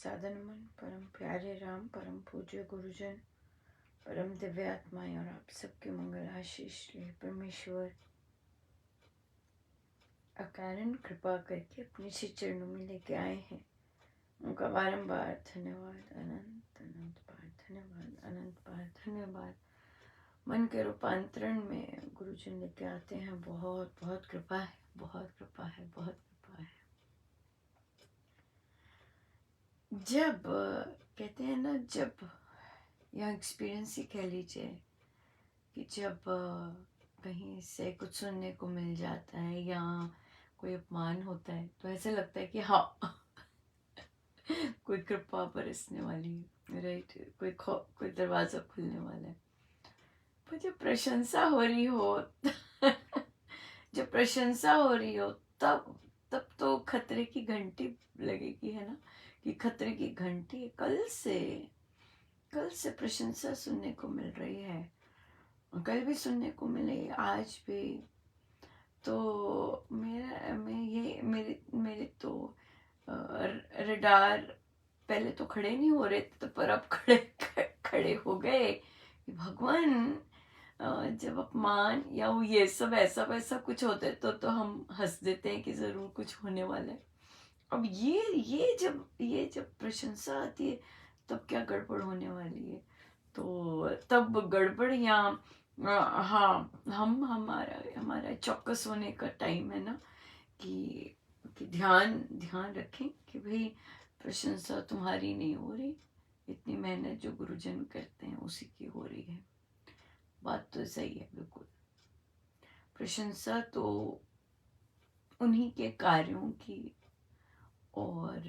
साधन मन परम प्यारे राम परम पूज्य गुरुजन परम दिव्य आत्माएं और आप सबके मंगल आशीष लिए परमेश्वर अकारण कृपा करके अपने श्री चरणों में लेके आए हैं। उनका बारंबार धन्यवाद, अनंत अनंत बार धन्यवाद, अनंत बार धन्यवाद। मन के रूपांतरण में गुरुजन लेके आते हैं। बहुत बहुत कृपा है, बहुत कृपा है, बहुत कृपा है। जब कहते हैं ना, जब या एक्सपीरियंस ही कह लीजिए कि जब कहीं से कुछ सुनने को मिल जाता है या कोई अपमान होता है तो ऐसे लगता है कि हाँ कोई कृपा बरसने वाली है, राइट, कोई दरवाजा खुलने वाला है। पर जब प्रशंसा हो रही हो जब प्रशंसा हो रही हो तब तब तो खतरे की घंटी लगेगी, है ना, कि खतरे की घंटी कल से प्रशंसा सुनने को मिल रही है, कल भी सुनने को मिले, आज भी। तो मेरे तो रडार पहले तो खड़े नहीं हो रहे थे, तो पर अब खड़े हो गए कि भगवान, जब अपमान या वो ये सब ऐसा वैसा कुछ होता है तो हम हंस देते हैं कि जरूर कुछ होने वाला है। अब ये जब प्रशंसा आती है तब क्या गड़बड़ होने वाली है। तो तब गड़बड़ या हाँ, हम हमारा चौकस होने का टाइम है ना, कि ध्यान ध्यान रखें कि भाई प्रशंसा तुम्हारी नहीं हो रही, इतनी मेहनत जो गुरुजन करते हैं उसी की हो रही है। बात तो सही है, बिल्कुल। प्रशंसा तो उन्हीं के कार्यों की और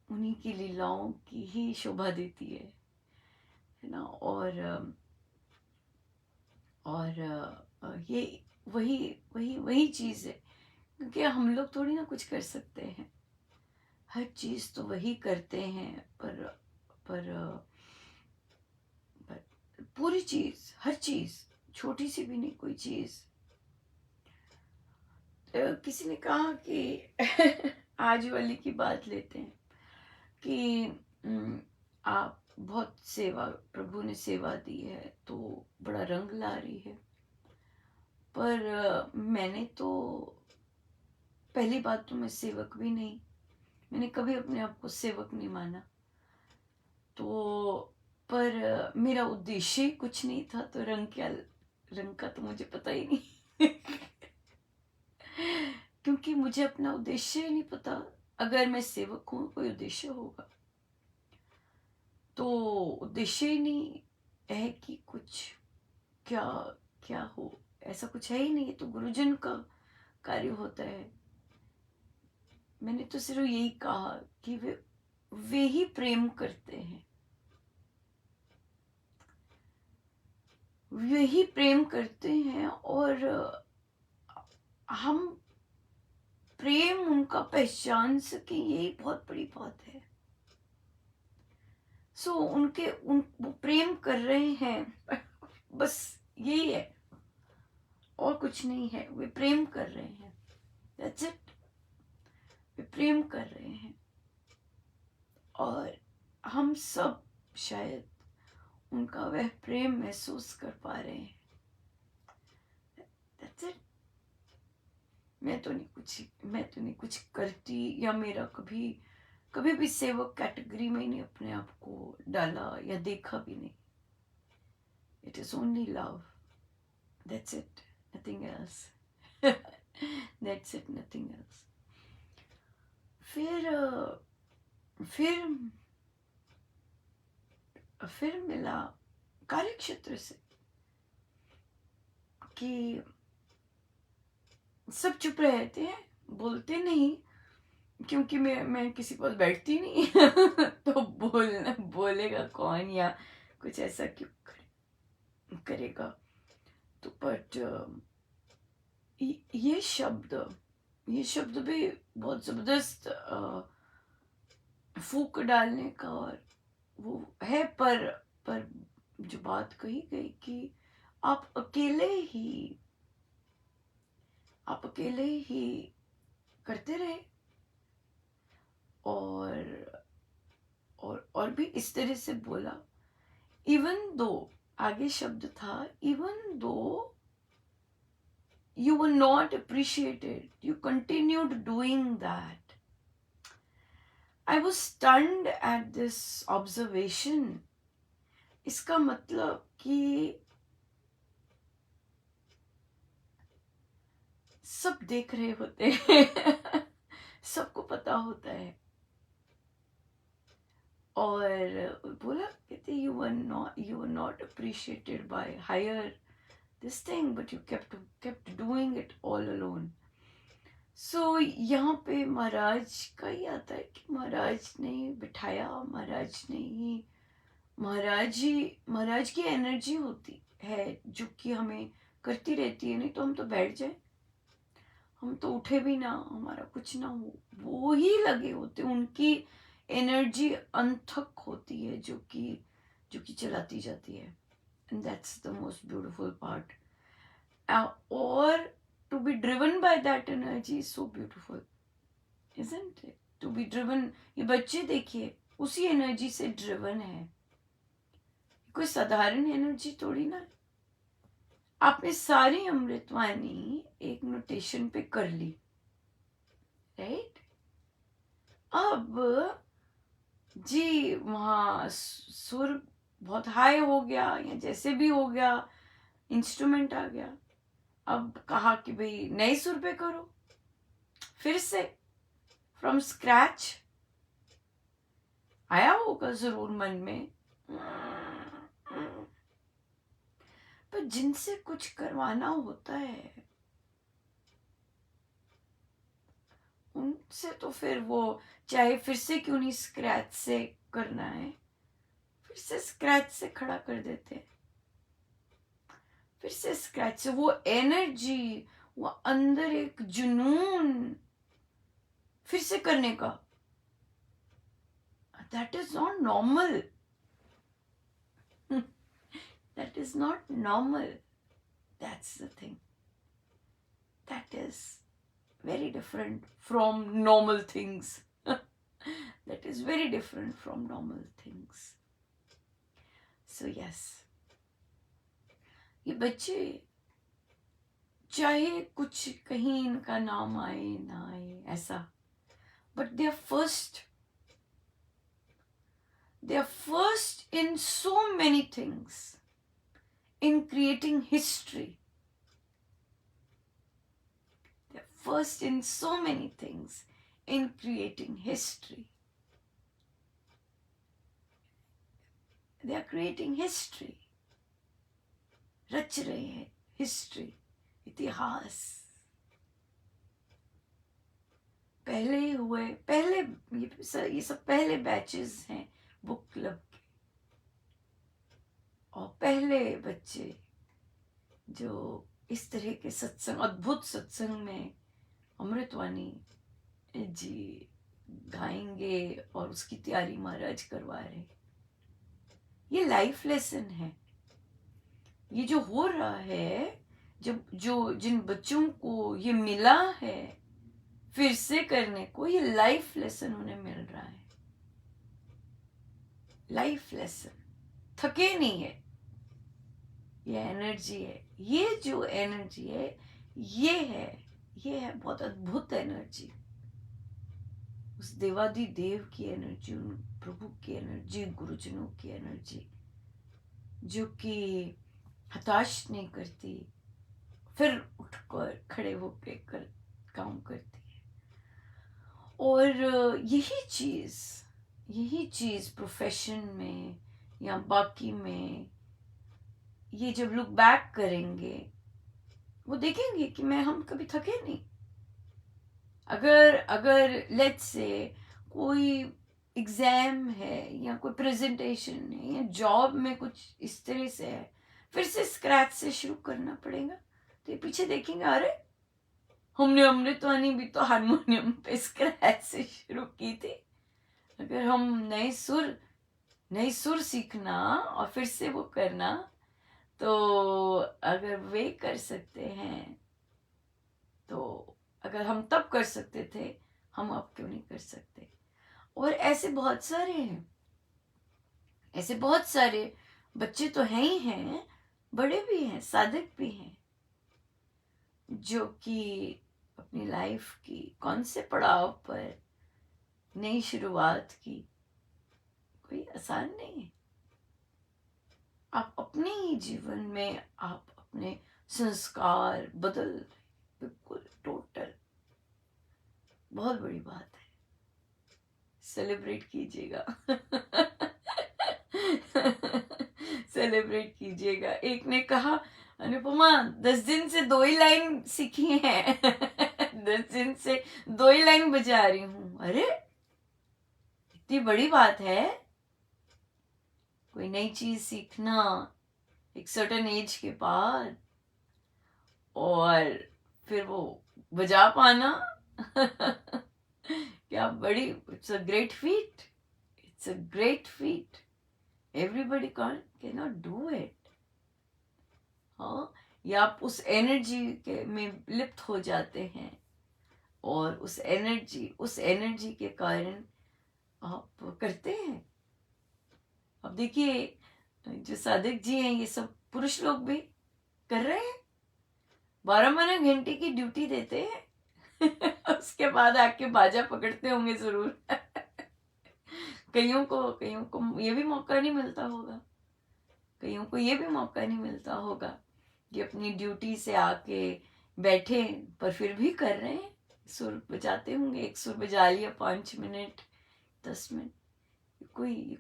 उन्हीं की लीलाओं की ही शोभा देती है ना। और ये वही वही वही चीज़ है, क्योंकि हम लोग थोड़ी ना कुछ कर सकते हैं। हर चीज़ तो वही करते हैं, पर पूरी चीज़, हर चीज़, छोटी सी भी नहीं कोई चीज़। किसी ने कहा कि आज वाली की बात लेते हैं कि आप बहुत सेवा, प्रभु ने सेवा दी है तो बड़ा रंग ला रही है। पर मैंने तो, पहली बात तो मैं सेवक भी नहीं, मैंने कभी अपने आप को सेवक नहीं माना। तो पर मेरा उद्देश्य ही कुछ नहीं था, तो रंग का तो मुझे पता ही नहीं क्योंकि मुझे अपना उद्देश्य ही नहीं पता। अगर मैं सेवक हूँ कोई उद्देश्य होगा, तो उद्देश्य ही नहीं है कि कुछ क्या क्या हो, ऐसा कुछ है ही नहीं। तो गुरुजन का कार्य होता है। मैंने तो सिर्फ यही कहा कि वे ही प्रेम करते हैं, वे ही प्रेम करते हैं, और हम प्रेम उनका पहचान सके, यही बहुत बड़ी बात है। वो प्रेम कर रहे हैं बस यही है, और कुछ नहीं है। वे प्रेम कर रहे हैं, दैट्स इट। वे प्रेम कर रहे हैं, और हम सब शायद उनका वह प्रेम महसूस कर पा रहे हैं, दैट्स इट। मैं तो नहीं कुछ करती, या मेरा कभी कभी भी सेवक कैटेगरी में ही नहीं अपने आप को डाला या देखा भी नहीं। It is only love, that's it, nothing else that's it, nothing else. फिर फिर मिला कार्य क्षेत्र से कि सब चुप रहते हैं, बोलते नहीं, क्योंकि मैं किसी के पास बैठती नहीं तो बोलेगा कौन, या कुछ ऐसा क्यों करेगा। तो बट ये शब्द भी बहुत जबरदस्त फूक डालने का और वो है। पर जो बात कही गई कि आप अकेले ही करते रहे, और और भी इस तरह से बोला, इवन दो, आगे शब्द था, even though you were not appreciated, you continued doing that. I was stunned at this observation. इसका मतलब कि सब देख रहे होते हैं सबको पता होता है, और बोला, कहते you were not appreciated by higher this thing, but you kept doing it all alone. So यहाँ पे महाराज का ही आता है कि महाराज ने बिठाया, महाराज की एनर्जी होती है जो कि हमें करती रहती है, नहीं तो हम तो बैठ जाए, हम तो उठे भी ना, हमारा कुछ ना हो, वो ही लगे होते, उनकी एनर्जी अनथक होती है जो कि चलाती जाती है. And that's the most beautiful part. Or to be driven by that energy is so beautiful, isn't it? To be driven, ये बच्चे देखिए उसी एनर्जी से ड्रिवन है, कोई साधारण एनर्जी थोड़ी ना. आपने सारी अमृतवाणी एक नोटेशन पे कर ली, राइट? अब जी वहाँ सुर बहुत हाई हो गया या जैसे भी हो गया, इंस्ट्रूमेंट आ गया, अब कहा कि भाई नए सुर पे करो, फिर से फ्रॉम स्क्रैच. आया होगा जरूर मन में, पर जिनसे कुछ करवाना होता है उनसे तो फिर वो चाहे फिर से क्यों नहीं स्क्रैच से करना है, फिर से स्क्रैच से खड़ा कर देते हैं, फिर से स्क्रैच से. वो एनर्जी, वो अंदर एक जुनून फिर से करने का, that is not normal. That is not normal. That's the thing. That is very different from normal things. That is very different from normal things. So yes, ये बच्चे चाहे कुछ कहीं इनका नाम आए ना आए ऐसा, but they are first in so many things, in creating history. They're first in so many things in creating history. They are creating history. रच रहे हैं हिस्ट्री, इतिहास. ये सब पहले बैचेस हैं बुक क्लब के, और पहले बच्चे जो इस तरह के सत्संग, अद्भुत सत्संग में अमृतवाणी जी गाएंगे और उसकी तैयारी महाराज करवा रहे. ये लाइफ लेसन है. ये जो हो रहा है, जो जिन बच्चों को ये मिला है फिर से करने को, ये लाइफ लेसन उन्हें मिल रहा है. लाइफ लेसन, थके नहीं है, ये एनर्जी है. ये जो एनर्जी है ये है बहुत अद्भुत एनर्जी, उस देवादि देव की एनर्जी, उन प्रभु की एनर्जी, गुरुजनों की एनर्जी जो कि हताश नहीं करती, फिर उठकर खड़े होकर काम करती है. और यही चीज प्रोफेशन में या बाकी में, ये जब लुक बैक करेंगे वो देखेंगे कि हम कभी थके नहीं. अगर लेट्स से कोई एग्जाम है या कोई प्रेजेंटेशन है या जॉब में कुछ इस तरह से है, फिर से स्क्रैच से शुरू करना पड़ेगा, तो ये पीछे देखेंगे, अरे हमने अमृतवाणी भी तो हारमोनियम पे स्क्रैच से शुरू की थी. अगर हम नए सुर सीखना और फिर से वो करना, तो अगर वे कर सकते हैं, तो अगर हम तब कर सकते थे, हम अब क्यों नहीं कर सकते. और ऐसे बहुत सारे हैं ऐसे बहुत सारे बच्चे तो हैं ही हैं, बड़े भी हैं, साधक भी हैं, जो कि अपनी लाइफ की कौन से पड़ाव पर नई शुरुआत की। कोई आसान नहीं है। आप अपने ही जीवन में आप अपने संस्कार बदल, बिल्कुल टोटल, बहुत बड़ी बात है। सेलिब्रेट कीजिएगा। सेलिब्रेट कीजिएगा। एक ने कहा, अनुपमा 10 दिन से 2 ही लाइन सीखी हैं। 10 दिन से 2 ही लाइन बजा रही हूँ। अरे इतनी बड़ी बात है। कोई नई चीज सीखना एक सर्टेन एज के बाद, और फिर वो बजा पाना, क्या बड़ी, it's a great feet, it's a great feet. Everybody can not do it. हाँ, या आप उस एनर्जी के में लिप्त हो जाते हैं, और उस एनर्जी के कारण आप करते हैं। अब देखिए, जो साधक जी हैं, ये सब पुरुष लोग भी कर रहे हैं। 12 घंटे की ड्यूटी देते हैं। उसके बाद आके बाजा पकड़ते होंगे जरूर। कईयों को ये भी मौका नहीं मिलता होगा, कईयों को ये भी मौका नहीं मिलता होगा कि अपनी ड्यूटी से आके बैठे, पर फिर भी कर रहे हैं। सुर बजाते होंगे, एक सुर बजा लिया 5 मिनट 10 मिनट।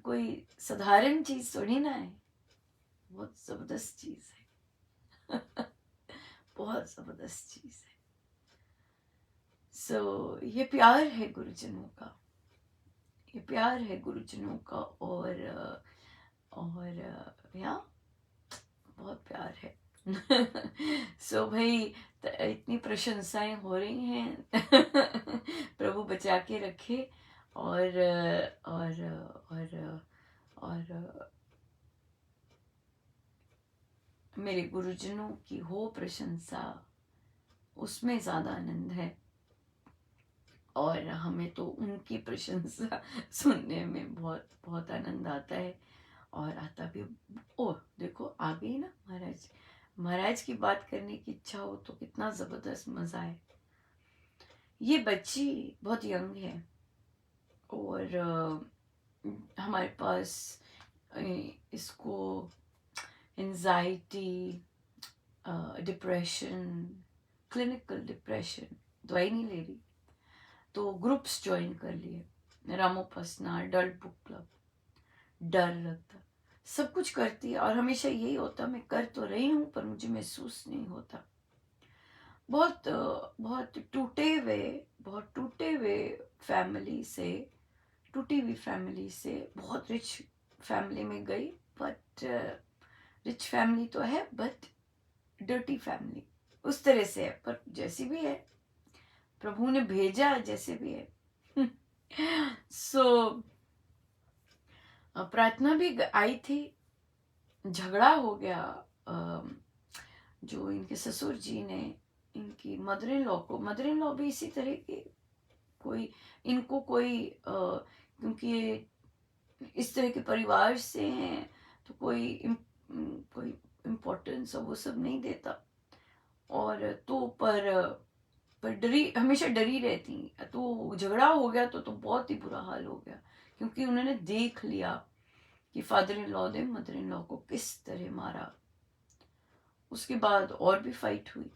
कोई साधारण चीज थोड़ी ना है, बहुत जबरदस्त चीज है। बहुत जबरदस्त चीज है। ये प्यार है गुरुजनों का, ये प्यार है गुरुजनों का, और या बहुत प्यार है। भाई, इतनी प्रशंसाएं हो रही हैं। प्रभु बचा के रखे, और और और और मेरे गुरुजनों की हो प्रशंसा, उसमें ज्यादा आनंद है। और हमें तो उनकी प्रशंसा सुनने में बहुत बहुत आनंद आता है, और आता भी। ओ देखो, आ गई ना महाराज। महाराज की बात करने की इच्छा हो तो कितना जबरदस्त मजा है। ये बच्ची बहुत यंग है, और हमारे पास इसको एंजाइटी, डिप्रेशन, क्लिनिकल डिप्रेशन, दवाई नहीं ले रही, तो ग्रुप्स ज्वाइन कर लिए, रामोपासना, डल बुक क्लब। डर लगता, सब कुछ करती है, और हमेशा यही होता, मैं कर तो रही हूँ पर मुझे महसूस नहीं होता। बहुत टूटे हुए फैमिली से, टूटी हुई फैमिली से बहुत रिच फैमिली में गई, बट रिच फैमिली तो है बट डर्टी फैमिली उस तरह से है, पर जैसी भी है, प्रभु ने भेजा जैसे भी है। प्रार्थना भी आई थी, झगड़ा हो गया। जो इनके ससुर जी ने इनकी मदर इन लॉ भी इसी तरह की, क्योंकि ये इस तरह के परिवार से हैं, तो कोई इम्पोर्टेंस वो सब नहीं देता, और तो पर हमेशा डरी रहती। तो झगड़ा हो गया तो बहुत ही बुरा हाल हो गया, क्योंकि उन्होंने देख लिया कि फादर इन लॉ ने मदर इन लॉ को किस तरह मारा। उसके बाद और भी फाइट हुई।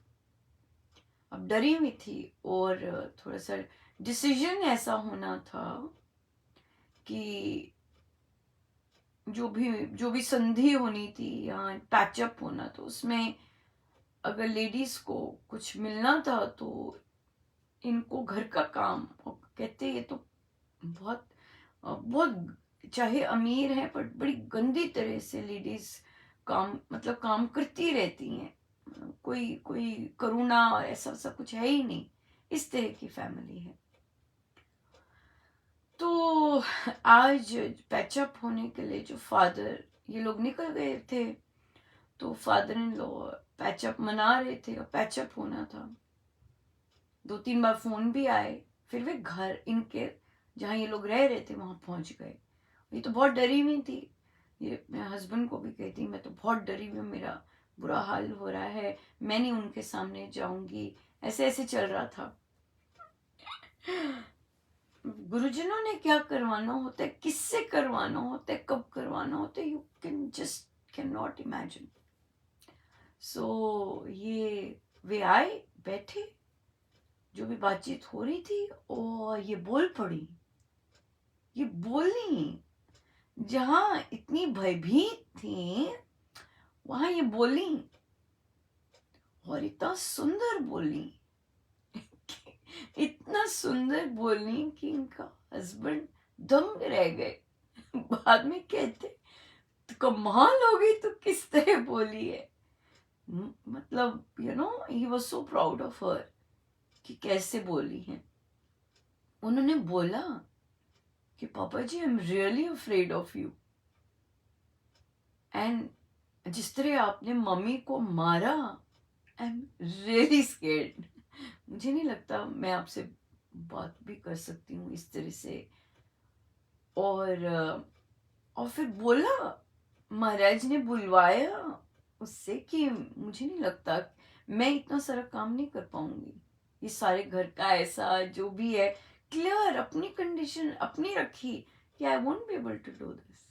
अब डरी हुई थी, और थोड़ा सा डिसीजन ऐसा होना था कि जो भी संधि होनी थी या पैचअप होना, तो उसमें अगर लेडीज को कुछ मिलना था तो इनको घर का काम, और कहते ये तो बहुत बहुत, चाहे अमीर है पर बड़ी गंदी तरह से लेडीज काम करती रहती हैं। कोई कोई करुणा और ऐसा सब कुछ है ही नहीं, इस तरह की फैमिली है। तो आज पैचअप होने के लिए जो फादर, ये लोग निकल गए थे, तो फादर इन लॉ पैचअप मना रहे थे, और पैचअप होना था। 2-3 बार फोन भी आए, फिर वे घर इनके जहाँ ये लोग रह रहे थे वहां पहुंच गए। ये तो बहुत डरी हुई थी, ये मैं हस्बैंड को भी कहती, मैं तो बहुत डरी हुई हूँ, मेरा बुरा हाल हो रहा है, मैं नहीं उनके सामने जाऊंगी, ऐसे ऐसे चल रहा था। गुरुजनों ने क्या करवाना होता है, किससे करवाना होता है, कब करवाना होता है, यू कैन नॉट इमेजिन। सो ये वे आए, बैठे, जो भी बातचीत हो रही थी और ये बोल पड़ी, ये बोली, जहां इतनी भयभीत थी वहां ये बोली, और इतना सुंदर बोली, इतना सुंदर बोली कि इनका हस्बैंड दंग रह गए। बाद में कहते, तो कमाल हो गई, तो किस तरह बोली है। मतलब he was so proud of her कि कैसे बोली है। उन्होंने बोला कि पापा जी, I am really afraid of you, and जिस तरह आपने मम्मी को मारा, आई एम रियली स्केर्ड। मुझे नहीं लगता मैं आपसे बात भी कर सकती हूँ इस तरह से। और फिर बोला, महाराज ने बुलवाया उससे कि मुझे नहीं लगता मैं इतना सारा काम नहीं कर पाऊंगी, ये सारे घर का ऐसा जो भी है, क्लियर अपनी कंडीशन अपनी रखी कि I won't be able to do this.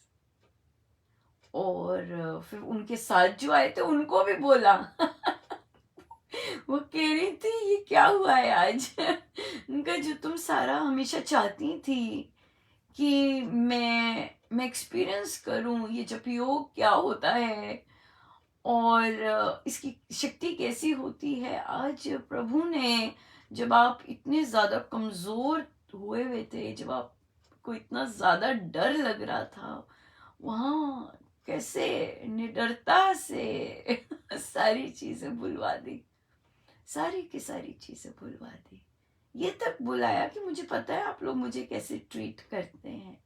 और फिर उनके साथ जो आए थे उनको भी बोला। वो कह रही थी, ये क्या हुआ है आज। उनका, जो तुम सारा हमेशा चाहती थी कि मैं एक्सपीरियंस करूं ये जप योग क्या होता है और इसकी शक्ति कैसी होती है, आज प्रभु ने, जब आप इतने ज्यादा कमजोर हुए हुए थे, जब आपको इतना ज्यादा डर लग रहा था, वहां कैसे निडरता से सारी चीजें बुलवा दी, सारी की सारी चीजें बुलवा दी। ये तक बुलाया कि मुझे पता है आप लोग मुझे कैसे ट्रीट करते हैं,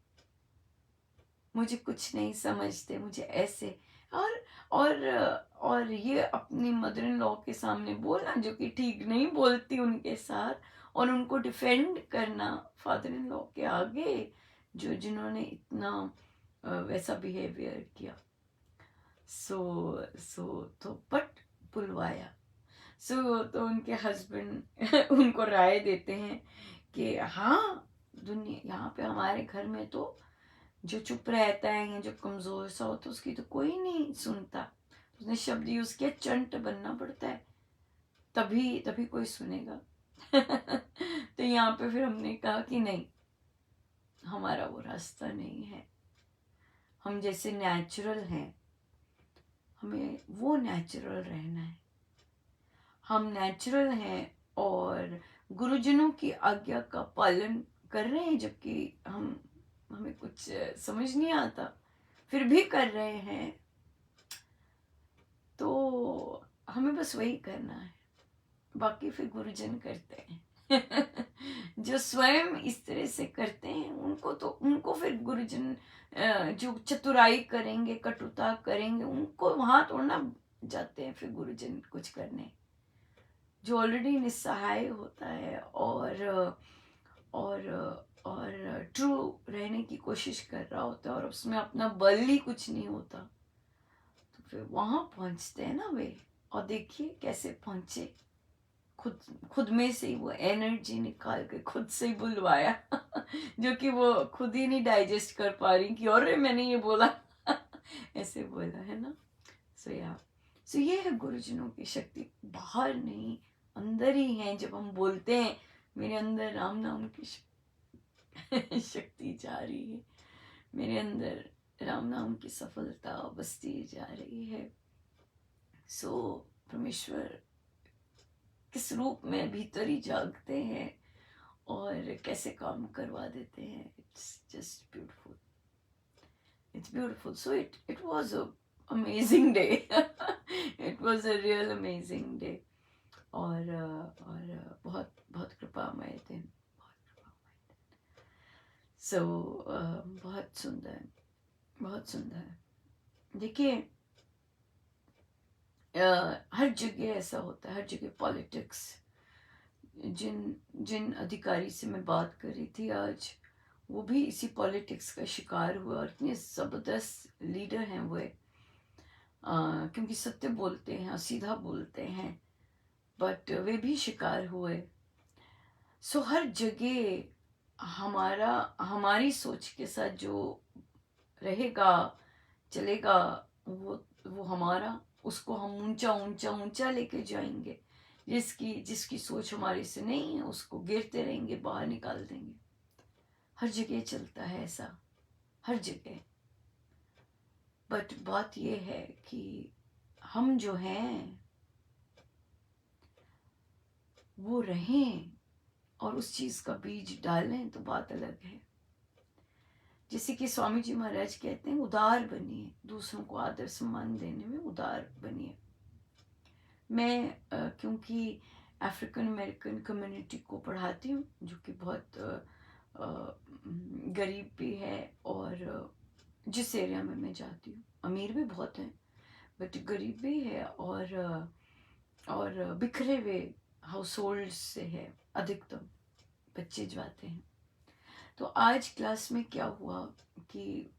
मुझे कुछ नहीं समझते, मुझे ऐसे। और और ये अपनी मदर इन लॉ के सामने बोलना, जो कि ठीक नहीं बोलती उनके साथ, और उनको डिफेंड करना फादर इन लॉ के आगे, जिन्होंने इतना वैसा बिहेवियर किया। सो तो बट बुलवाया। तो उनके हस्बैंड उनको राय देते हैं कि हाँ, दुनिया यहाँ पे हमारे घर में तो जो चुप रहता है या जो कमजोर सा होता है उसकी तो कोई नहीं सुनता। उसने शब्द यूज किया, चंट बनना पड़ता है, तभी तभी कोई सुनेगा। तो यहाँ पे फिर हमने कहा कि नहीं, हमारा वो रास्ता नहीं है, हम जैसे नेचुरल हैं, हमें वो नेचुरल रहना है। हम नेचुरल हैं और गुरुजनों की आज्ञा का पालन कर रहे हैं, जबकि हमें कुछ समझ नहीं आता फिर भी कर रहे हैं, तो हमें बस वही करना है, बाकी फिर गुरुजन करते हैं। जो स्वयं इस तरह से करते हैं उनको फिर गुरुजन जो चतुराई करेंगे, कटुता करेंगे, उनको वहां तोड़ना जाते हैं फिर गुरुजन कुछ करने। जो ऑलरेडी निस्सहाय होता है और और ट्रू रहने की कोशिश कर रहा होता है और उसमें अपना बल ही कुछ नहीं होता, तो फिर वहां पहुंचते हैं ना वे। और देखिए कैसे पहुंचे, खुद में से ही वो एनर्जी निकाल के खुद से ही बुलवाया। जो कि वो खुद ही नहीं डाइजेस्ट कर पा रही कि अरे मैंने ये बोला। ऐसे बोला है ना। सो ये है गुरुजनों की शक्ति, बाहर नहीं अंदर ही है। जब हम बोलते हैं मेरे अंदर राम नाम की शक्ति जा रही है, मेरे अंदर राम नाम की सफलता बसती जा रही है। सो परमेश्वर किस रूप में भीतर ही जागते हैं और कैसे काम करवा देते हैं। It's just beautiful, it's beautiful. So it was a amazing day. It was a real amazing day. और बहुत बहुत कृपामय दिन, बहुत कृपामय दिन। सो बहुत सुंदर, बहुत सुंदर। देखिए हर जगह ऐसा होता है, हर जगह पॉलिटिक्स। जिन जिन अधिकारी से मैं बात कर रही थी आज, वो भी इसी पॉलिटिक्स का शिकार हुए और इतने ज़बरदस्त लीडर हैं वो, क्योंकि सत्य बोलते हैं और सीधा बोलते हैं, बट वे भी शिकार हुए। सो हर जगह हमारी सोच के साथ जो रहेगा, चलेगा, वो हमारा, उसको हम ऊंचा ऊंचा ऊंचा लेके जाएंगे। जिसकी सोच हमारे से नहीं है उसको गिरते रहेंगे, बाहर निकाल देंगे। हर जगह चलता है ऐसा, हर जगह। बट बात ये है कि हम जो हैं वो रहें और उस चीज़ का बीज डालें तो बात अलग है। जैसे कि स्वामी जी महाराज कहते हैं, उदार बनिए, दूसरों को आदर सम्मान देने में उदार बनिए। मैं क्योंकि अफ्रीकन अमेरिकन कम्युनिटी को पढ़ाती हूँ, जो कि बहुत गरीब भी है, और जिस एरिया में मैं जाती हूँ अमीर भी बहुत हैं बट गरीब भी है, और बिखरे हुए हाउस होल्ड से है अधिकतम बच्चे जाते हैं। तो आज क्लास में क्या हुआ कि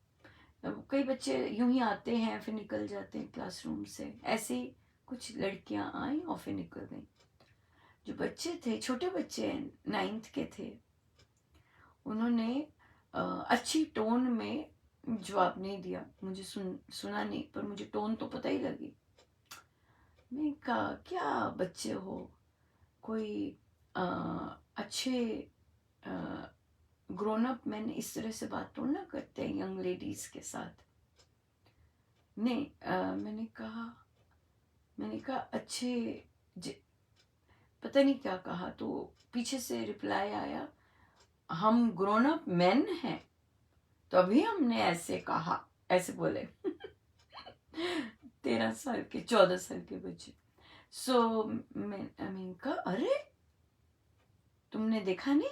कई बच्चे यूं ही आते हैं फिर निकल जाते हैं क्लासरूम से, ऐसे ही कुछ लड़कियां आई और फिर निकल गई। जो बच्चे थे, छोटे बच्चे 9th के थे, उन्होंने अच्छी टोन में जवाब नहीं दिया। मुझे सुना नहीं, पर मुझे टोन तो पता ही लगी। मैं कहा, क्या बच्चे हो, कोई अच्छे ग्रोन अप मैन इस तरह से बात तो ना करते हैं यंग लेडीज के साथ। नहीं, मैंने कहा पता नहीं क्या कहा, तो पीछे से रिप्लाई आया, हम ग्रोन अप मैन हैं, तभी हमने ऐसे कहा, ऐसे बोले। 13 साल के 14 साल के बच्चे। सो मैंने कहा, अरे तुमने देखा नहीं,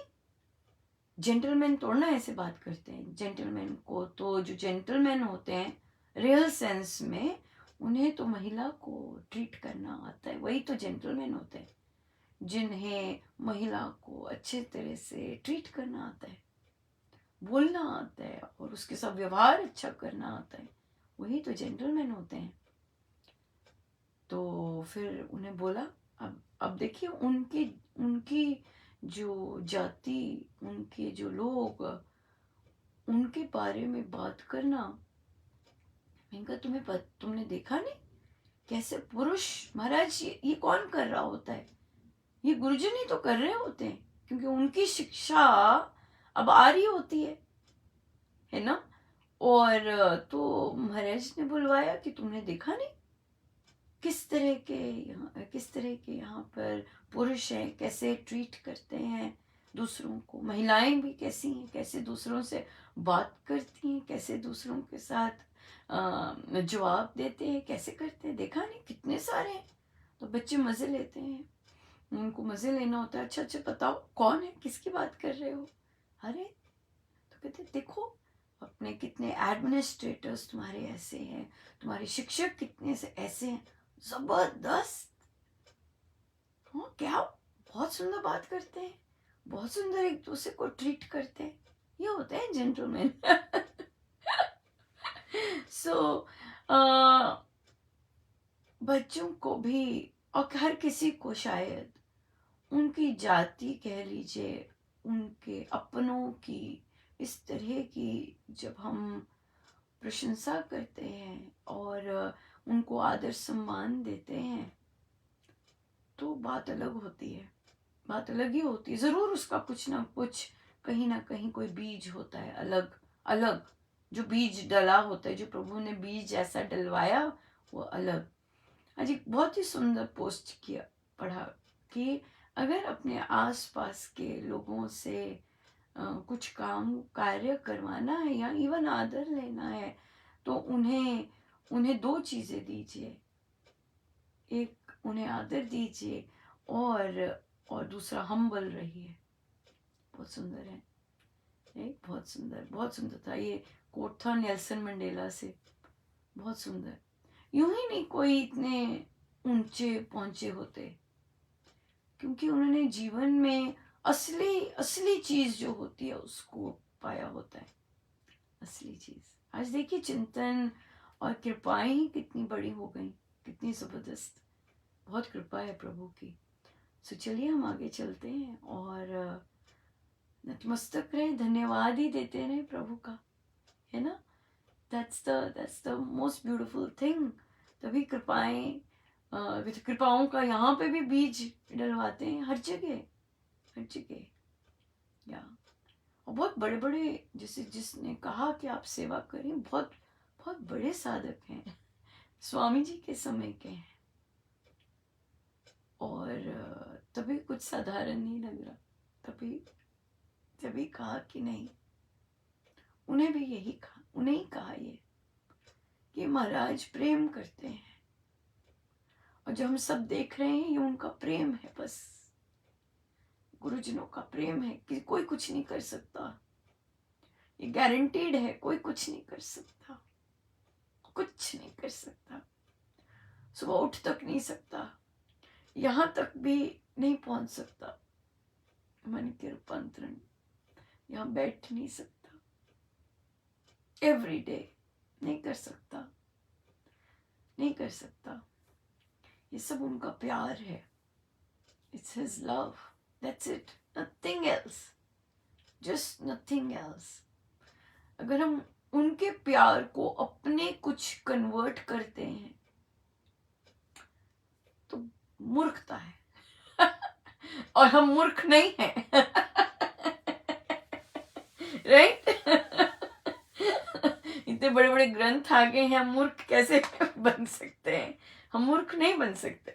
जेंटलमैन तो ना ऐसे बात करते हैं। जेंटलमैन को तो, जो जेंटलमैन होते हैं रियल सेंस में, उन्हें तो महिला को ट्रीट करना आता है, वही तो जेंटलमैन होते हैं, जिन्हें महिला को अच्छे तरह से ट्रीट करना आता है, बोलना आता है और उसके साथ व्यवहार अच्छा करना आता है, वही तो जेंटलमैन होते हैं। तो फिर उन्हें बोला, अब देखिए, उनकी जो जाति, उनके जो लोग, उनके बारे में बात करना। मैंने कहा, तुमने देखा नहीं कैसे पुरुष, महाराज ये कौन कर रहा होता है, ये गुरुजन ही तो कर रहे होते हैं, क्योंकि उनकी शिक्षा अब आ रही होती है ना। और तो महाराज ने बुलवाया कि तुमने देखा नहीं किस तरह के यहाँ पर पुरुष हैं, कैसे ट्रीट करते हैं दूसरों को, महिलाएं भी कैसी हैं, कैसे दूसरों से बात करती हैं, कैसे दूसरों के साथ जवाब देते हैं, कैसे करते हैं, देखा नहीं, कितने सारे हैं। तो बच्चे मज़े लेते हैं, उनको मज़े लेना होता है। अच्छा अच्छा, बताओ कौन है, किसकी बात कर रहे हो? अरे, तो कहते देखो, अपने कितने एडमिनिस्ट्रेटर्स तुम्हारे ऐसे हैं, तुम्हारे शिक्षक कितने से ऐसे हैं, जबरदस्त। हाँ, क्या बहुत सुंदर बात करते हैं, बहुत सुंदर एक दूसरे को ट्रीट करते हैं, ये होते हैं जेंटलमैन। सो बच्चों को भी, और हर किसी को शायद, उनकी जाति कह लीजिए, उनके अपनों की इस तरह की जब हम प्रशंसा करते हैं और उनको आदर सम्मान देते हैं, तो बात अलग होती है, बात अलग ही होती है। ज़रूर उसका कुछ ना कुछ, कहीं ना कहीं कोई बीज होता है अलग अलग, जो बीज डला होता है, जो प्रभु ने बीज ऐसा डलवाया, वो अलग। आज एक बहुत ही सुंदर पोस्ट किया, पढ़ा कि अगर अपने आसपास के लोगों से कुछ कार्य करवाना है या इवन आदर लेना है, तो उन्हें दो चीज़ें दीजिए, एक उन्हें आदर दीजिए, और दूसरा हम्बल रहिए। बहुत सुंदर है, बहुत सुंदर था। ये कोट था नेल्सन मंडेला से, बहुत सुंदर। यूं ही नहीं कोई इतने ऊंचे पहुंचे होते, क्योंकि उन्होंने जीवन में असली असली चीज जो होती है उसको पाया होता है असली चीज। आज देखिए चिंतन और कृपाएं ही कितनी बड़ी हो गई, कितनी जबरदस्त, बहुत कृपा है प्रभु की। सो चलिए हम आगे चलते हैं और नतमस्तक रहे, धन्यवाद ही देते रहे प्रभु का, है ना। that's the most beautiful thing। तभी कृपाएं, कृपाओं का यहाँ पे भी बीज डलवाते हैं हर जगह, हर जगह। या और बहुत बड़े बड़े, जैसे जिसने कहा कि आप सेवा करें, बहुत बहुत बड़े साधक हैं, स्वामी जी के समय के हैं, और तभी कुछ साधारण नहीं लग रहा। तभी कहा कि नहीं, उन्हें भी यही कहा, उन्हें ही कहा ये कि महाराज प्रेम करते हैं, और जो हम सब देख रहे हैं ये उनका प्रेम है, बस गुरुजनों का प्रेम है कि कोई कुछ नहीं कर सकता, ये गारंटीड है, कोई कुछ नहीं कर सकता, कुछ नहीं कर सकता, सुबह उठ तक नहीं सकता, यहाँ तक भी नहीं पहुंच सकता, मन के रूपांतरण यहाँ बैठ नहीं सकता, एवरी डे नहीं कर सकता, नहीं कर सकता। ये सब उनका प्यार है, it's his love, that's it, nothing else, just nothing else. अगर हम उनके प्यार को अपने कुछ कन्वर्ट करते हैं तो मूर्खता है और हम मूर्ख नहीं हैं राइट इतने बड़े बड़े ग्रंथ आ गए हैं, हम मूर्ख कैसे बन सकते हैं? हम मूर्ख नहीं बन सकते,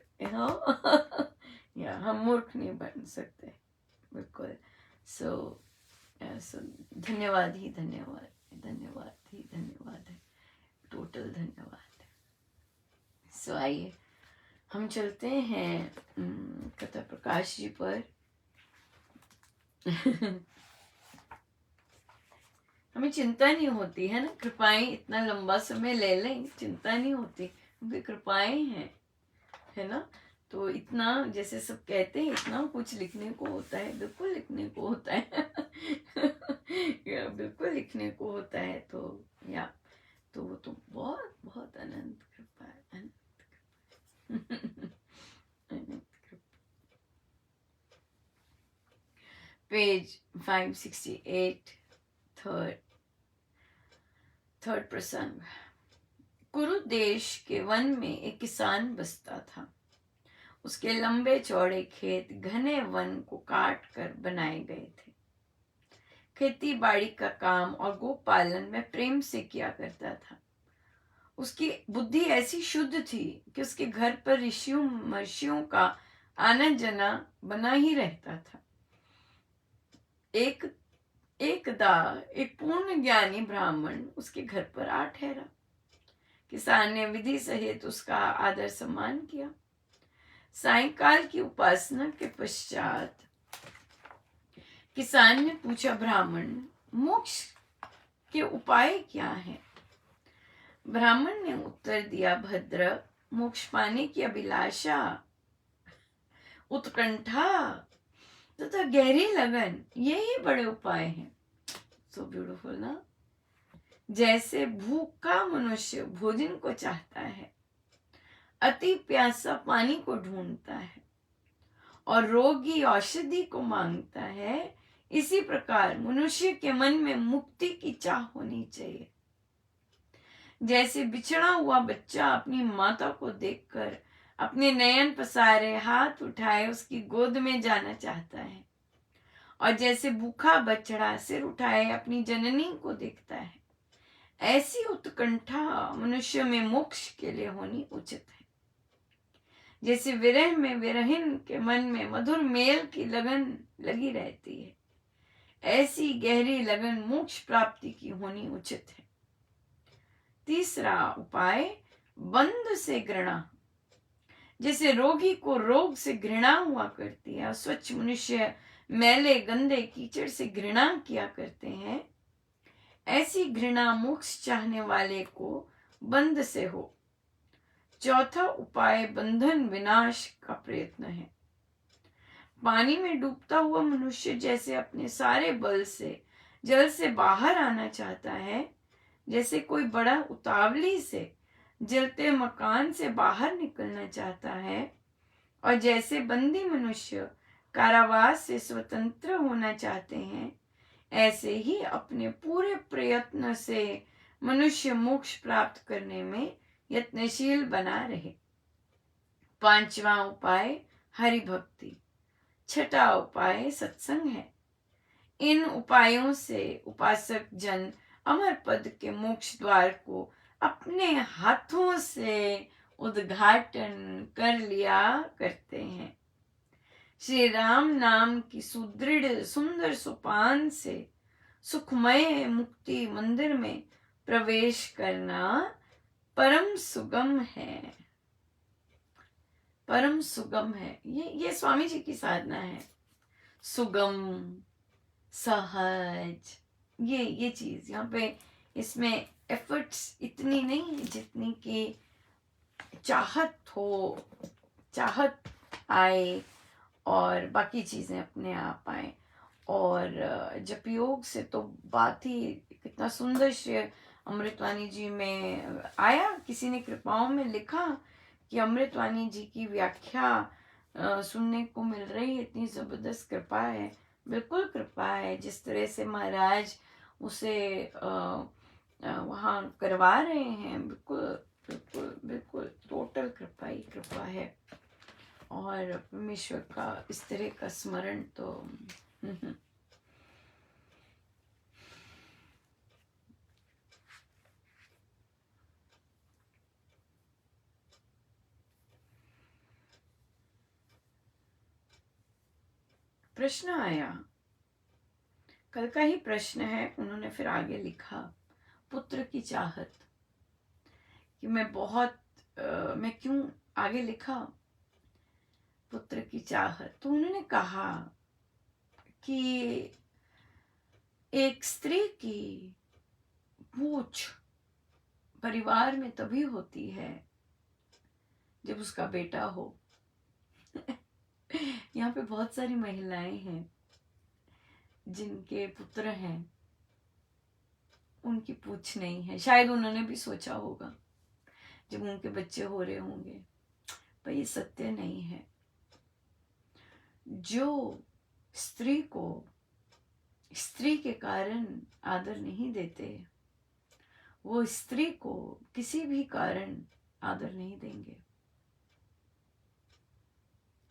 या हम मूर्ख नहीं बन सकते, बिल्कुल। सो धन्यवाद ही धन्यवाद, धन्यवाद ही धन्यवाद है, टोटल धन्यवाद। सो आइए हम चलते हैं कथा प्रकाश जी पर। हमें चिंता नहीं होती है ना, कृपाएं इतना लंबा समय ले लें, चिंता नहीं होती, क्योंकि कृपाएं हैं, है ना। तो इतना, जैसे सब कहते हैं इतना कुछ लिखने को होता है, बिल्कुल लिखने को होता है या बिल्कुल लिखने को होता है। तो या तो वो तो बहुत बहुत अनंत कृपा है, अनंत कृपा अनंत कृपा। पेज 568, थर्ड प्रसंग। कुरु देश के वन में एक किसान बसता था। उसके लंबे चौड़े खेत घने वन को काट कर बनाए गए थे। खेती बाड़ी का काम और गोपालन में प्रेम से किया करता था। उसकी बुद्धि ऐसी शुद्ध थी कि उसके घर पर ऋषियों महर्षियों का आना जाना बना ही रहता था। एकदा एक पूर्ण ज्ञानी ब्राह्मण उसके घर पर आ ठहरा। किसान ने विधि सहित उसका आदर सम्मान किया। सायंकाल की उपासना के पश्चात किसान ने पूछा, ब्राह्मण, मोक्ष के उपाय क्या हैं? ब्राह्मण ने उत्तर दिया, भद्र, मोक्ष पाने की अभिलाषा, उत्कंठा तथा गहरी लगन, यही बड़े उपाय हैं। सो ब्यूटीफुल ना। जैसे भूखा मनुष्य भोजन को चाहता है, अति प्यासा पानी को ढूंढता है और रोगी औषधि को मांगता है, इसी प्रकार मनुष्य के मन में मुक्ति की चाह होनी चाहिए। जैसे बिछड़ा हुआ बच्चा अपनी माता को देखकर अपने नयन पसारे हाथ उठाए उसकी गोद में जाना चाहता है, और जैसे भूखा बछड़ा सिर उठाए अपनी जननी को देखता है, ऐसी उत्कंठा मनुष्य में मोक्ष के लिए होनी उचित है। जैसे विरह में विरहिन के मन में मधुर मेल की लगन लगी रहती है, ऐसी गहरी लगन मोक्ष प्राप्ति की होनी उचित है। तीसरा उपाय, बंध से घृणा। जैसे रोगी को रोग से घृणा हुआ करती है और स्वच्छ मनुष्य मैले गंदे कीचड़ से घृणा किया करते हैं, ऐसी घृणा मोक्ष चाहने वाले को बंध से हो। चौथा उपाय, बंधन विनाश का प्रयत्न है। पानी में डूबता हुआ मनुष्य जैसे अपने सारे बल से जल से बाहर आना चाहता है, जैसे कोई बड़ा उतावली से जलते मकान से बाहर निकलना चाहता है, और जैसे बंदी मनुष्य कारावास से स्वतंत्र होना चाहते हैं, ऐसे ही अपने पूरे प्रयत्न से मनुष्य मोक्ष प्राप्त करने में यत्नशील बना रहे। पांचवा उपाय हरि भक्ति, छठा उपाय सत्संग है। इन उपायों से उपासक जन अमर पद के मोक्ष द्वार को अपने हाथों से उद्घाटन कर लिया करते हैं। श्री राम नाम की सुदृढ़ सुंदर सोपान से सुखमय मुक्ति मंदिर में प्रवेश करना परम सुगम है। परम सुगम है। ये स्वामी जी की साधना है। सुगम, सहज, ये चीज यहाँ पे, इसमें एफर्ट्स इतनी नहीं है जितनी कि चाहत आए और बाकी चीजें अपने आप आए। और जप योग से तो बात ही कितना सुंदर। श्री अमृतवाणी जी में आया, किसी ने कृपाओं में लिखा कि अमृतवाणी जी की व्याख्या सुनने को मिल रही है। इतनी जबरदस्त कृपा है, बिल्कुल कृपा है। जिस तरह से महाराज उसे वहाँ करवा रहे हैं, बिल्कुल बिल्कुल बिल्कुल टोटल कृपा ही कृपा है। और परमेश्वर का इस तरह का स्मरण तो प्रश्न आया, कल का ही प्रश्न है। उन्होंने फिर आगे लिखा, पुत्र की चाहत, कि मैं क्यों आगे लिखा पुत्र की चाहत। तो उन्होंने कहा कि एक स्त्री की पूछ परिवार में तभी होती है जब उसका बेटा हो। यहाँ पे बहुत सारी महिलाएं हैं जिनके पुत्र हैं, उनकी पूछ नहीं है। शायद उन्होंने भी सोचा होगा जब उनके बच्चे हो रहे होंगे, पर ये सत्य नहीं है। जो स्त्री को स्त्री के कारण आदर नहीं देते, वो स्त्री को किसी भी कारण आदर नहीं देंगे।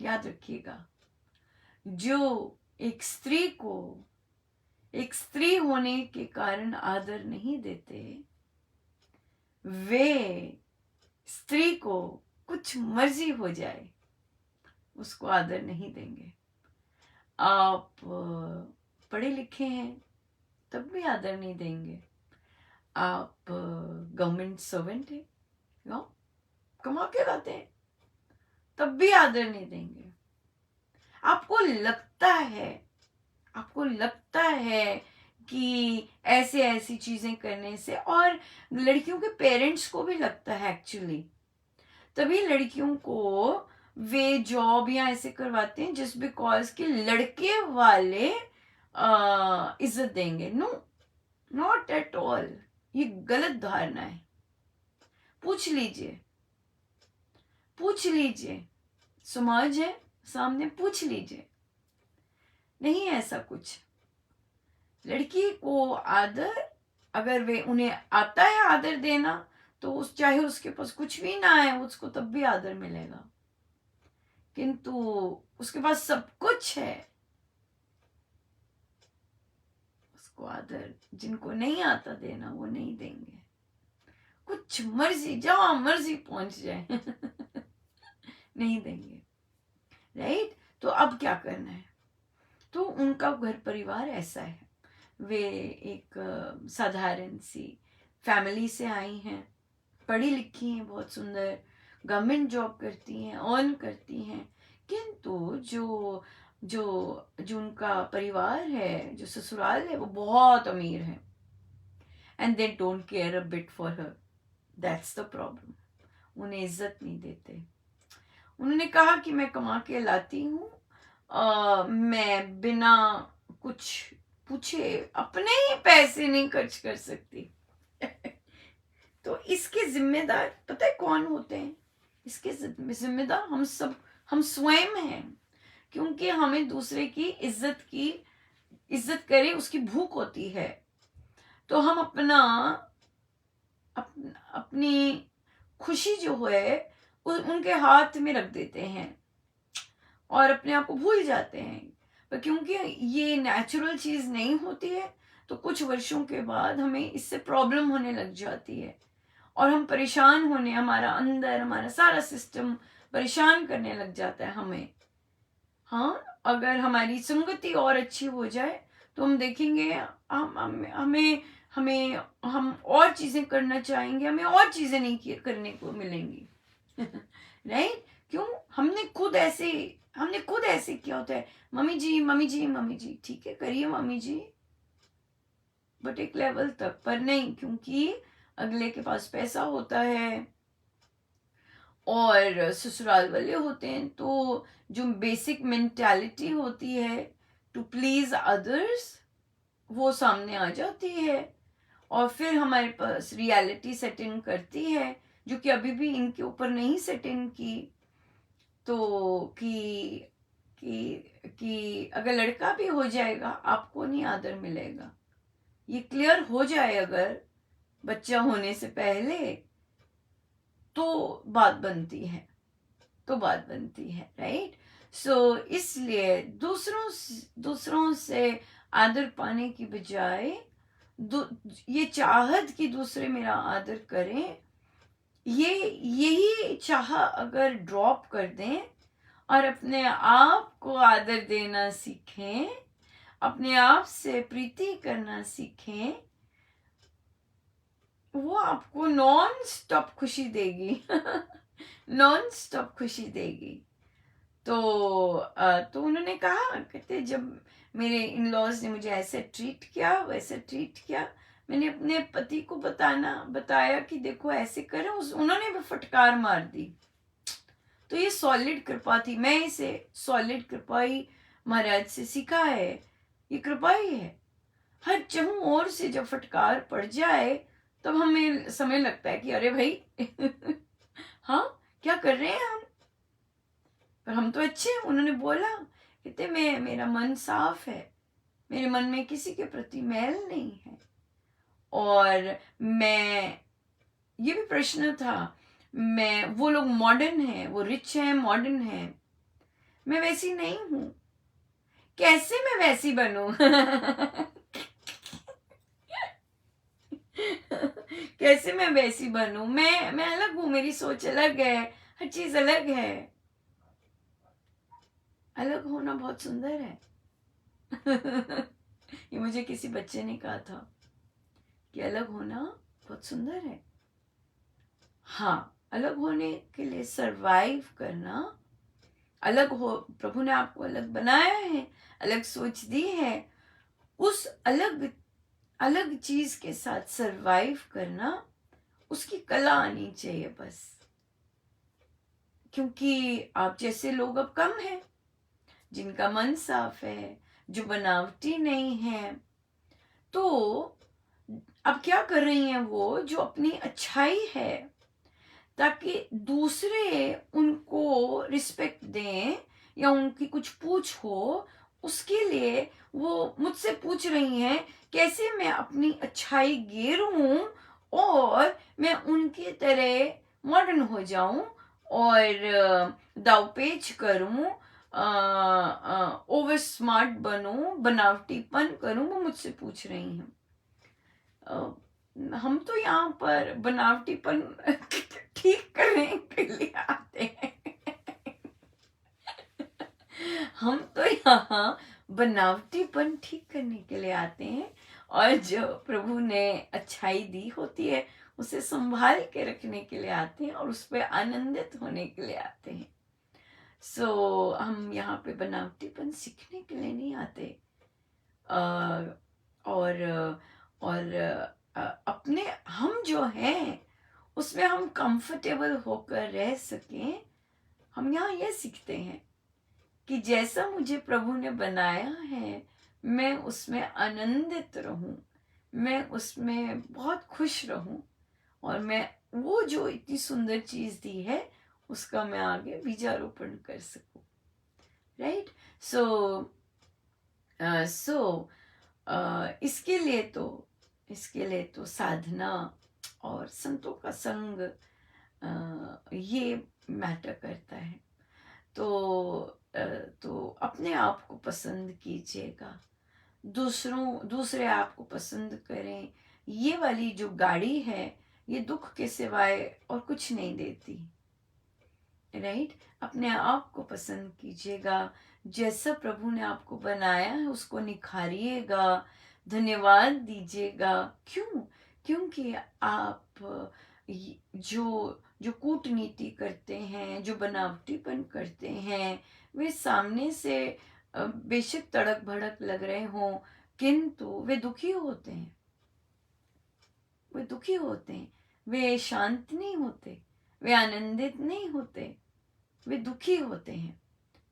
याद रखिएगा, जो एक स्त्री को एक स्त्री होने के कारण आदर नहीं देते, वे स्त्री को कुछ मर्जी हो जाए उसको आदर नहीं देंगे। आप पढ़े लिखे हैं तब भी आदर नहीं देंगे। आप गवर्नमेंट सर्वेंट हैं, कमा के लाते हैं, तब भी आदर नहीं देंगे। आपको लगता है कि ऐसी चीजें करने से, और लड़कियों के पेरेंट्स को भी लगता है एक्चुअली, तभी लड़कियों को वे जॉब या ऐसे करवाते हैं जिस बिकॉज के लड़के वाले इज्जत देंगे। No, not at all. ये गलत धारणा है। पूछ लीजिए, समाज है सामने, पूछ लीजिए। नहीं ऐसा कुछ। लड़की को आदर, अगर वे उन्हें आता है आदर देना, तो चाहे उसके पास कुछ भी ना आए, उसको तब भी आदर मिलेगा। किंतु उसके पास सब कुछ है, उसको आदर जिनको नहीं आता देना, वो नहीं देंगे। कुछ मर्जी, जहां मर्जी पहुंच जाए नहीं देंगे। राइट? तो अब क्या करना है? तो उनका घर परिवार ऐसा है। वे एक साधारण सी फैमिली से आई हैं, पढ़ी लिखी हैं, बहुत सुंदर, गवर्नमेंट जॉब करती हैं, अर्न करती हैं, किंतु जो जो जो उनका परिवार है, जो ससुराल है, वो बहुत अमीर है। And they don't care a bit for her. That's the problem. उन्हें इज्जत नहीं देते। उन्होंने कहा कि मैं कमा के लाती हूँ, मैं बिना कुछ पूछे, अपने ही पैसे नहीं खर्च कर सकती। तो इसके जिम्मेदार पता है कौन होते हैं? इसके जिम्मेदार हम सब, हम स्वयं हैं, क्योंकि हमें दूसरे की इज्जत करे उसकी भूख होती है। तो हम अपनी खुशी जो है उनके हाथ में रख देते हैं और अपने आप को भूल जाते हैं। पर क्योंकि ये नेचुरल चीज नहीं होती है, तो कुछ वर्षों के बाद हमें इससे प्रॉब्लम होने लग जाती है और हम परेशान होने, हमारा सारा सिस्टम परेशान करने लग जाता है हमें। हाँ, अगर हमारी संगति और अच्छी हो जाए तो हम देखेंगे हम और चीजें करना चाहेंगे, हमें और चीजें नहीं करने को मिलेंगी। राइट? क्यों? हमने खुद ऐसे किया होता है, मम्मी जी मम्मी जी मम्मी जी, ठीक है करिए मम्मी जी, बट एक लेवल तक पर नहीं, क्योंकि अगले के पास पैसा होता है और ससुराल वाले होते हैं, तो जो बेसिक मेंटालिटी होती है टू प्लीज अदर्स वो सामने आ जाती है और फिर हमारे पास रियलिटी सेट इन करती है, जो कि अभी भी इनके ऊपर नहीं सेट इन की। तो कि अगर लड़का भी हो जाएगा आपको नहीं आदर मिलेगा, ये क्लियर हो जाए अगर बच्चा होने से पहले, तो बात बनती है, राइट? सो इसलिए दूसरों से आदर पाने की बजाय ये चाहत कि दूसरे मेरा आदर करें, यही चाह अगर ड्रॉप कर दें और अपने आप को आदर देना सीखें, अपने आप से प्रीति करना सीखें, वो आपको नॉन स्टॉप खुशी देगी। नॉन स्टॉप खुशी देगी। तो उन्होंने कहा, कहते जब मेरे इन लॉज ने मुझे ऐसे ट्रीट किया वैसे ट्रीट किया, मैंने अपने पति को बताया कि देखो ऐसे करें, उन्होंने भी फटकार मार दी। तो ये सॉलिड कृपा थी, मैं इसे सॉलिड कृपा ही महाराज से सीखा है, ये कृपा ही है। हर चहु ओर से जब फटकार पड़ जाए तब हमें समय लगता है कि अरे भाई हाँ क्या कर रहे हैं हम, पर हम तो अच्छे हैं। उन्होंने बोला, कहते मेरा मन साफ है, मेरे मन में किसी के प्रति मैल नहीं है, और ये भी प्रश्न था, वो लोग मॉडर्न है, वो रिच है, मॉडर्न है, मैं वैसी नहीं हूं, कैसे मैं वैसी बनूं? कैसे मैं वैसी बनूं? मैं अलग हूं, मेरी सोच अलग है, हर चीज अलग है। अलग होना बहुत सुंदर है। ये मुझे किसी बच्चे ने कहा था कि अलग होना बहुत सुंदर है। हाँ, अलग होने के लिए सरवाइव करना, अलग हो, प्रभु ने आपको अलग बनाया है, अलग सोच दी है, उस अलग चीज के साथ सरवाइव करना, उसकी कला आनी चाहिए बस। क्योंकि आप जैसे लोग अब कम हैं, जिनका मन साफ है, जो बनावटी नहीं है, तो अब क्या कर रही हैं वो, जो अपनी अच्छाई है, ताकि दूसरे उनको रिस्पेक्ट दें या उनकी कुछ पूछ हो, उसके लिए वो मुझसे पूछ रही हैं कैसे मैं अपनी अच्छाई गेरूं और मैं उनकी तरह मॉडर्न हो जाऊं और दावपेच करूं, ओवर स्मार्ट बनूं, बनावटीपन करूं, वो मुझसे पूछ रही हैं। हम तो यहाँ पर बनावटीपन ठीक करने के लिए आते हैं। हम तो यहाँ बनावटीपन ठीक करने के लिए आते हैं, और जो प्रभु ने अच्छाई दी होती है उसे संभाल के रखने के लिए आते हैं और उस पर आनंदित होने के लिए आते हैं। सो हम यहाँ पे बनावटीपन सीखने के लिए नहीं आते, और अपने हम जो हैं उसमें हम कंफर्टेबल होकर रह सकें, हम यहाँ ये सीखते हैं कि जैसा मुझे प्रभु ने बनाया है मैं उसमें आनंदित रहूं, मैं उसमें बहुत खुश रहूं, और मैं वो जो इतनी सुंदर चीज दी है उसका मैं आगे बीजारोपण कर सकूं. राइट. सो सो इसके लिए तो साधना और संतों का संग ये मैटर करता है. तो अपने आप को पसंद कीजिएगा, दूसरे आप को पसंद करें. ये वाली जो गाड़ी है ये दुख के सिवाय और कुछ नहीं देती. राइट. अपने आप को पसंद कीजिएगा, जैसा प्रभु ने आपको बनाया है उसको निखारिएगा, धन्यवाद दीजिएगा. क्यों? क्योंकि आप जो जो कूटनीति करते हैं, जो बनावटीपन करते हैं, वे सामने से बेशक तड़क भड़क लग रहे हों, किंतु वे दुखी होते हैं. वे दुखी होते हैं, वे शांत नहीं होते, वे आनंदित नहीं होते, वे दुखी होते हैं.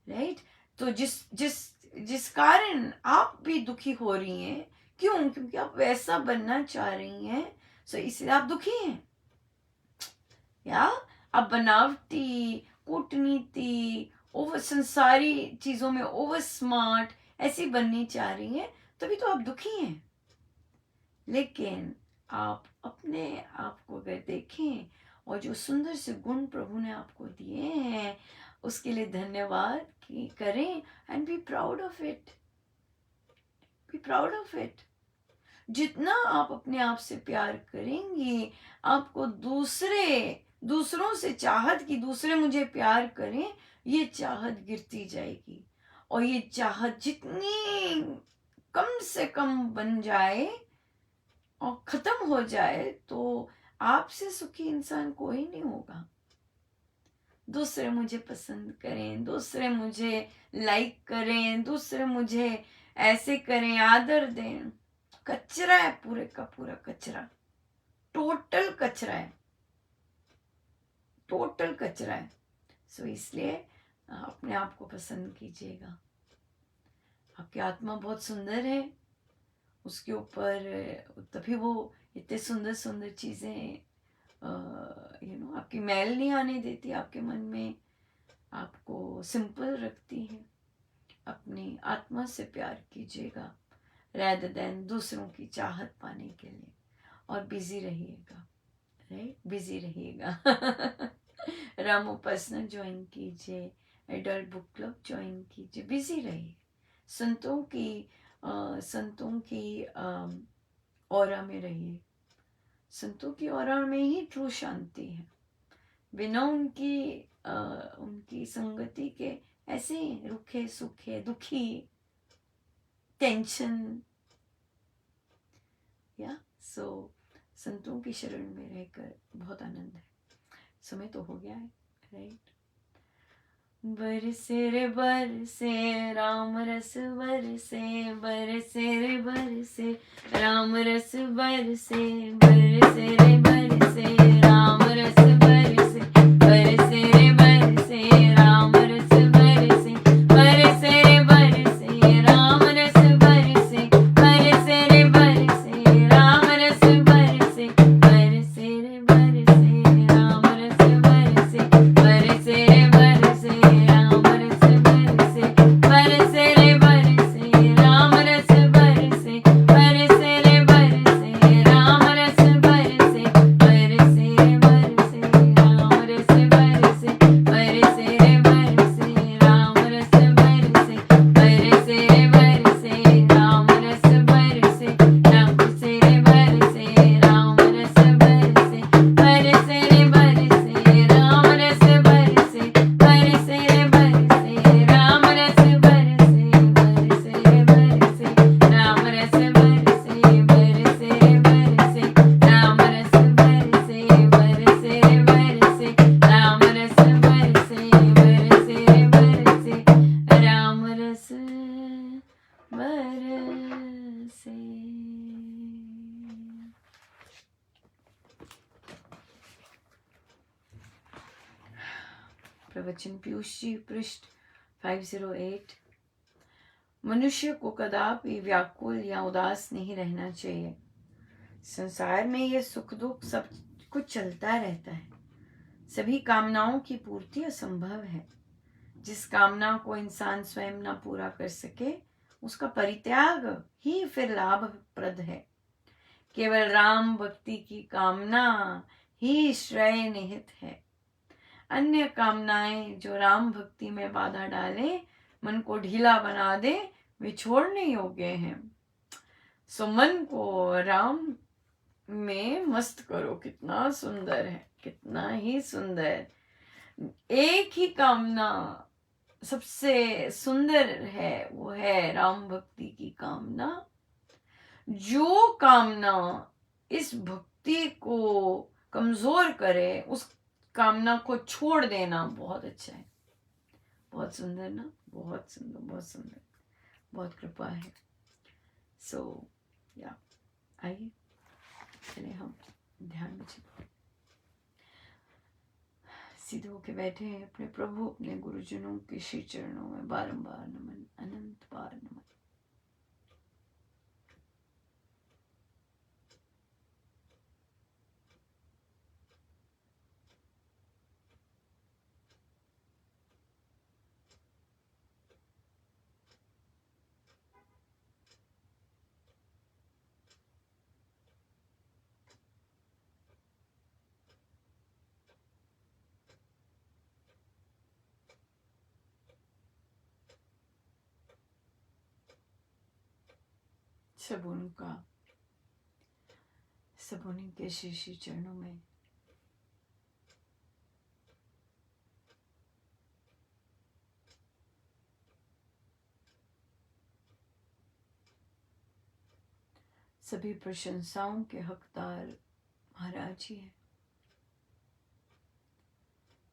राइट. तो जिस जिस जिस कारण आप भी दुखी हो रही हैं, क्यों? क्योंकि आप वैसा बनना चाह रही हैं, सो इसलिए आप दुखी हैं. या आप बनावटी, कूटनीति, ओवर संसारी चीजों में ओवर स्मार्ट ऐसी बननी चाह रही हैं, तभी तो आप दुखी हैं. लेकिन आप अपने आप को अगर देखें और जो सुंदर से गुण प्रभु ने आपको दिए हैं उसके लिए धन्यवाद करें, and be proud of it. Be proud of it. जितना आप अपने आप से प्यार करेंगे, आपको दूसरों से चाहत कि दूसरे मुझे प्यार करें, ये चाहत गिरती जाएगी. और ये चाहत जितनी कम से कम बन जाए और खत्म हो जाए, तो आपसे सुखी इंसान कोई नहीं होगा. दूसरे मुझे पसंद करें, दूसरे मुझे लाइक करें, दूसरे मुझे ऐसे करें, आदर दें, कचरा है, पूरे का पूरा कचरा. टोटल कचरा है, टोटल कचरा है. सो इसलिए अपने आप को पसंद कीजिएगा. आपकी आत्मा बहुत सुंदर है, उसके ऊपर तभी वो इतने सुंदर सुंदर चीजें आपकी मैल नहीं आने देती आपके मन में, आपको सिंपल रखती है. अपनी आत्मा से प्यार कीजिएगा rather than दूसरों की चाहत पाने के लिए. और बिजी रहिएगा. राइट. बिजी रहिएगा. राम उपासना ज्वाइन कीजिए, एडल्ट बुक क्लब ज्वाइन कीजिए, बिजी रहिए. संतों की ऑरा में रहिए. संतों की ऑरा में ही ट्रू शांति है. बिना उनकी संगति के ऐसे रुखे सूखे दुखी टेंशन. या सो संतों की शरण में रहकर बहुत आनंद है. समय तो हो गया है. राइट. बरसे रे बरसे राम रस बरसे, बरसे रे बरसे राम रस बरसे, बरसे रे बरसे राम रस बरसे, बरसे रे बरसे राम रस बरसे, बरसे रे बरसे राम रस बरसे, बरसे रे बरसे राम रस बरसे, बरसे रे बरसे राम रस बरसे, बरसे रे बरसे राम रस बरसे, बरसे रे बरसे राम रस बरसे, बरसे रे बरसे राम रस बरसे, बरसे रे बरसे राम रस बरसे, बरसे रे बरसे राम रस बरसे, बरसे रे बरसे राम रस बरसे, बरसे रे बरसे राम रस बरसे, बरसे रे बरसे राम रस बरसे, बरसे रे बरसे राम रस बरसे, बरसे रे बरसे राम रस बरसे, बरसे रे बरसे राम रस बरसे, बरसे रे बरसे राम रस बरसे, बरसे रे बरसे राम रस बरसे. प्रवचन पीयूष जी, पृष्ठ 508. मनुष्य को कदापि व्याकुल या उदास नहीं रहना चाहिए। संसार में ये सुख दुख सब कुछ चलता रहता है। सभी कामनाओं की पूर्ति असंभव है। जिस कामना को इंसान स्वयं न पूरा कर सके, उसका परित्याग ही फिर लाभप्रद है। केवल राम भक्ति की कामना ही श्रेय निहित है। अन्य कामनाएं जो राम भक्ति में बाधा डाले, मन को ढीला बना दे, वे छोड़ने योग्य हैं। सो मन को राम में मस्त करो। कितना सुंदर है, कितना ही सुंदर। एक ही कामना सबसे सुंदर है, वो है राम भक्ति की कामना। जो कामना इस भक्ति को कमजोर करे, उस कामना को छोड़ देना बहुत अच्छा है। बहुत सुंदर ना, बहुत सुंदर, बहुत सुंदर, बहुत कृपा है। सो या आइए चलिए हम ध्यान में चलते। सीधे होके बैठे हैं अपने प्रभु, अपने गुरुजनों के श्री चरणों में बारंबार नमन, अनंत बार नमन। सब उनके श्री चरणों में सभी प्रशंसाओं के हकदार महाराज जी हैं,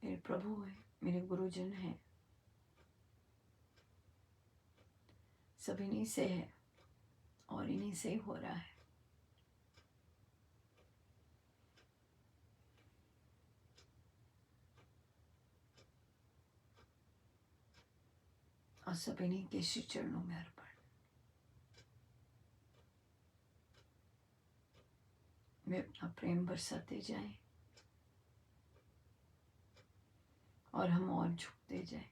मेरे प्रभु हैं, मेरे गुरुजन हैं। सब इन्हीं से है और इन्हीं से ही हो रहा है। और सब इन्हीं के श्री चरणों में अर्पण। वे अपना प्रेम बरसाते जाएं और हम और झुकते जाएं।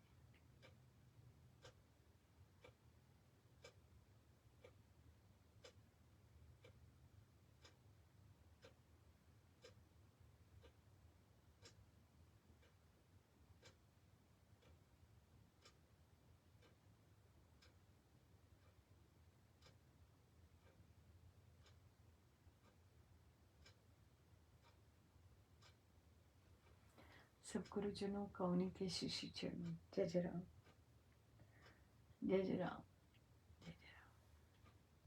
सब गुरुजनों का उन्हीं के श्री चरणों। जय जय राम, जय जय राम।